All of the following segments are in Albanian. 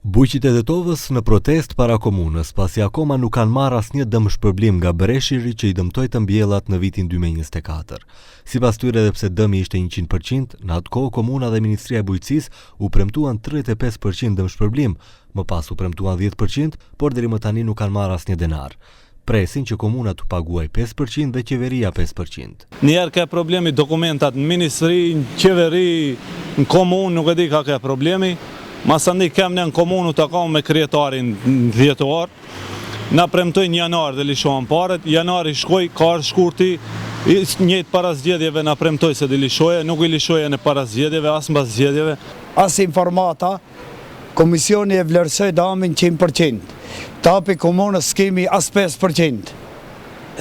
Bujqit e Tetovës në protest para komunës, pasi akoma nuk kanë marrë asnjë dëmshpërblim nga breshiri që i dëmtoi të mbjellat në vitin 2024. Sipas tyre, edhe pse dëmi ishte 100%, në atë kohë komuna dhe Ministria e Bujqësisë u premtuan 35% dëmshpërblim, më pas u premtuan 10%, por deri më tani nuk kanë marrë asnjë denar. Presin që komuna të paguaj 5% dhe qeveria 5%. Njerë ka problemi dokumentat në ministri, në qeveri, në komunë, nuk e di ka problemi. Masandi kem në komunu të kam me krijetarin në 10 orë, na premtoj një janar dhe lishohen paret, janari shkoj, ka ardhur shkurti, njëjtë para zgjedhjeve na premtoj se dhe lishoje, nuk i lishoje në para zgjedhjeve, as mbas zgjedhjeve. As informata, komisioni e vlerësoi damin 100%, tapi komunës s'kemi as 5%,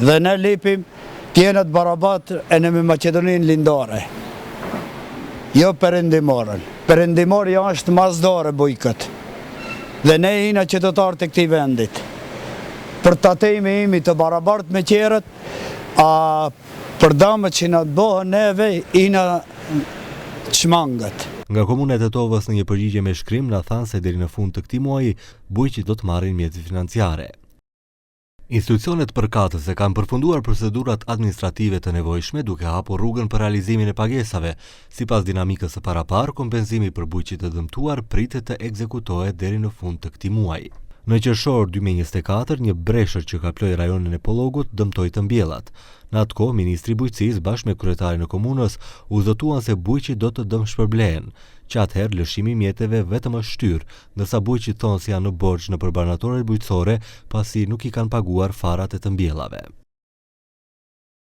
dhe ne lipim tjenët barabat e në me Maqedoninë lindore. Jo perëndimorën. Perëndimori është mazdore bujkët. Dhe ne jena qytetarë të këtij vendit. Për tatemi imi të barabartë me qerët, a për damët që na bëhen neve, jena çmangët. Nga komuna e Tetovës në një përgjigje me shkrim na thanë se deri në fund të këtij muaji bujqit do të marrin mjete financiare. Institucionet përkatëse kanë përfunduar procedurat administrative të nevojshme duke hapur rrugën për realizimin e pagesave. Sipas dinamikës së parapar, kompenzimi për bujqit të dëmtuar pritet të ekzekutohet deri në fund të këtij muaji. Në qershor 2024, një breshër që kaploi rajonin e Pollogut dëmtoi të mbjellat. Në atë kohë, Ministri i Bujqësisë bashkë me kryetarin e komunës u zotuan se bujqit do të dëmshpërblehen, që atëherë lëshimi i mjeteve vetëm është shtyr, ndërsa bujqit thonë se janë në borxh nëpër banatorët bujqësore pasi nuk i kanë paguar farat e të mbjellave.